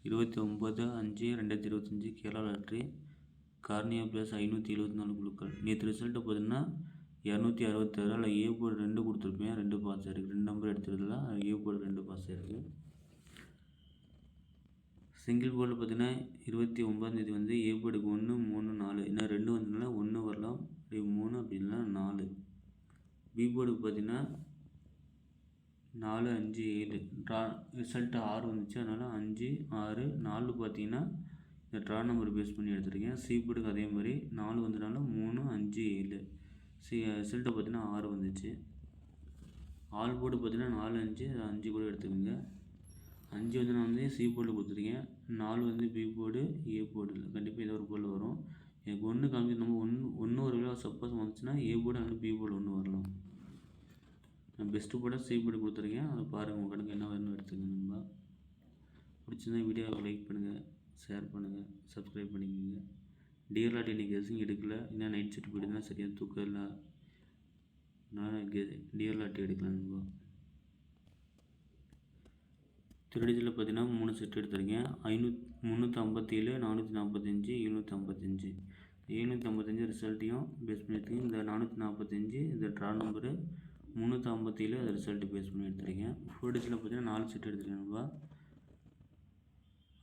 29/5/2025 Kerala lottery. Cornea plus 574 குழுக்கள். நேற்று result பார்த்தீங்கன்னா 266. அதில் ஏ போர்டு 2 கொடுத்துருப்பேன், 2 பாஸ் ஆயிருக்கு. 2 நம்பர் எடுத்துருதுல ஏ போர்டு 2 பாஸ் ஆயிருக்கு. சிங்கிள் போர்டில் பார்த்தீங்கன்னா 29 வந்து ஏ போர்டுக்கு 1, 3, 4 ஏன்னா 2 வந்ததுனால 1 வரலாம், அப்படி 3 அப்படின்னா 4. பி போர்டுக்கு பார்த்தீங்கன்னா 4, 5, 7 ட்ரா ரிசல்ட்டு 6 வந்துச்சு, அதனால் 5, 6, 4 பார்த்தீங்கன்னா இந்த ட்ரா நம்பர் பேஸ் பண்ணி எடுத்துருக்கேன். சி போர்டுக்கு அதே மாதிரி 4 வந்ததுனால 3, 5, 7 ரிசல்ட்டை பார்த்தீங்கன்னா 6 வந்துச்சு. ஆல் போர்டு பார்த்தீங்கன்னா 4, 5 5 கூட எடுத்துக்கோங்க. 5 வந்து நான் வந்து சி போர்டில் கொடுத்துருக்கேன். 4 வந்து பி போர்டு, ஏ போர்டில் கண்டிப்பாக ஏதோ ஒரு போர்டில் வரும். எனக்கு 1 காமிச்சு நம்ம ஒன்று ஒரு வேளை சப்போஸ் வந்துச்சுன்னா ஏ போர்டு அல்லது பி போர்டு 1 வரலாம். நான் பெஸ்ட்டு போர்டாக சி போர்டு கொடுத்துருக்கேன், அதை பாருங்கள் உங்கள் கணக்கு என்ன வேணும்னு எடுத்துக்கங்க. நம்ம பிடிச்சிருந்தா வீடியோவை லைக் பண்ணுங்கள், ஷேர் பண்ணுங்கள், சப்ஸ்கிரைப் பண்ணிக்கோங்க. டியர் லாட் இன்றைக்கி கெஸிங் எடுக்கல, ஏன்னா நைட் ஷிஃப்ட் போய்ட்டுனா சரியாக தூக்கம் இல்லை, நான் டியர் லாட் எடுக்கலாம். நம்ம திருடிஜில் பார்த்தீங்கன்னா 3 செட் எடுத்திருக்கேன். 357, 445, 755. 755 ரிசல்ட்டையும் பேஸ் பண்ணி எடுத்துருக்கேன். இந்த 445 இந்த ட்ரா நம்பரு 357 அது ரிசல்ட்டு பேஸ் பண்ணி எடுத்துருக்கேன். 4 டிஜிட்டில் பார்த்தீங்கன்னா 4 செட் எடுத்துருக்கேன். நம்ம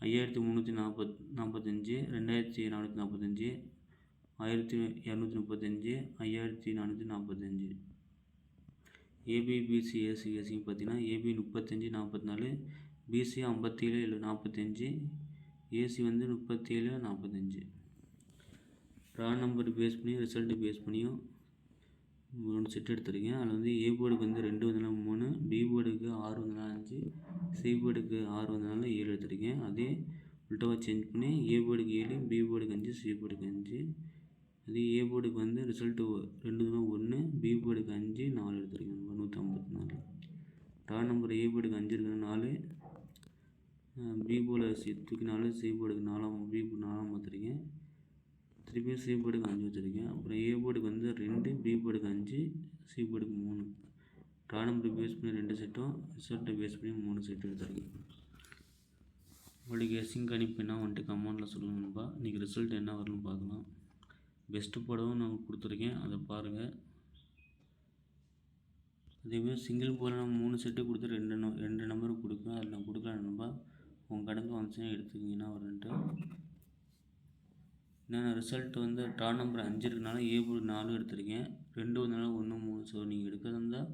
5345, 2445, 1235, 5445. ஏபி, பிசி, ஏசி பார்த்தீங்கன்னா ஏபி 35, 44, பிசி 57, 45, ஏசி வந்து 37, 45. ட்ரா நம்பர் பேஸ் பண்ணி ரிசல்ட்டு பேஸ் பண்ணியும் 3 செட் எடுத்துருக்கேன். அதில் வந்து ஏ போர்டுக்கு வந்து 2 வந்ததுனால 3, பி போர்டுக்கு 6 வந்ததுனால 5, சி போர்டுக்கு 6 வந்ததுனால 7 எடுத்துருக்கேன். அதே உல்ட்டாவாக சேஞ்ச் பண்ணி ஏ போர்டுக்கு 7, பி போர்டுக்கு 5, சி போர்டுக்கு 5. அதே ஏ போர்டுக்கு வந்து ரிசல்ட்டு 2 1, பி போர்டுக்கு 5, 4 எடுத்துருக்கேன். 154. ட்ரா நம்பர் ஏ போர்டுக்கு 5 இருக்குன்னா 4, பி போர்டு தூக்கி 4, சி போர்டுக்கு 4, பி போர்டு 4 பார்த்துருக்கேன். திருப்பியும் சி போர்டுக்கு 5 வச்சுருக்கேன். அப்புறம் ஏ போர்டுக்கு வந்து 2, பி போர்டுக்கு 5, சி போர்டுக்கு 3. ட்ரா நம்பர் பேஸ் பண்ணி 2 செட்டும், ரிசல்ட்டை பேஸ் பண்ணி 3 செட்டு எடுத்துருக்கேன். உங்களுக்கு கெஸ்ஸிங் கணிப்பு என்ன வந்துட்டு கமெண்டில் சொல்லணும்பா. இன்றைக்கி ரிசல்ட் என்ன வரணும்னு பார்க்கலாம். பெஸ்ட்டு போர்டும் நான் கொடுத்துருக்கேன், அதை பாருங்கள். அதேமாதிரி சிங்கிள் போர்டில் நான் 3 செட்டு கொடுத்து 2 நம்பருக்கு கொடுப்பேன். அதில் நான் கொடுக்கலான்னுப்பா. உங்கள் கணக்கு வந்துச்சுன்னா எடுத்துக்கிங்கன்னா வரன்ட்டு. நான் ரிசல்ட் வந்து ட்ரா நம்பர் 5 இருக்கனால ஏ போர்டு 4 எடுத்திருக்கேன். 2 வந்தனால 1, 3. ஸோ நீங்கள் எடுக்கிறதா இருந்தால்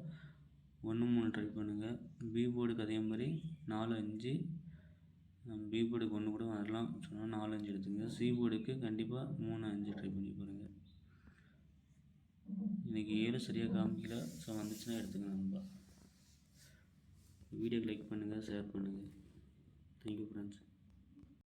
1, 3 ட்ரை பண்ணுங்கள். பி போர்டுக்கு அதே மாதிரி 4, 5, பி போர்டுக்கு 1 கூட வரலாம் சொன்னால் 4, 5 எடுத்துங்க. சி போர்டுக்கு கண்டிப்பாக 3, 5 ட்ரை பண்ணி பாருங்கள். இன்றைக்கி 7 சரியாக காமிக்கல, ஸோ வந்துச்சுன்னா எடுத்துங்க. நண்பா வீடியோக்கு லைக் பண்ணுங்கள், ஷேர் பண்ணுங்கள். Thank you friends.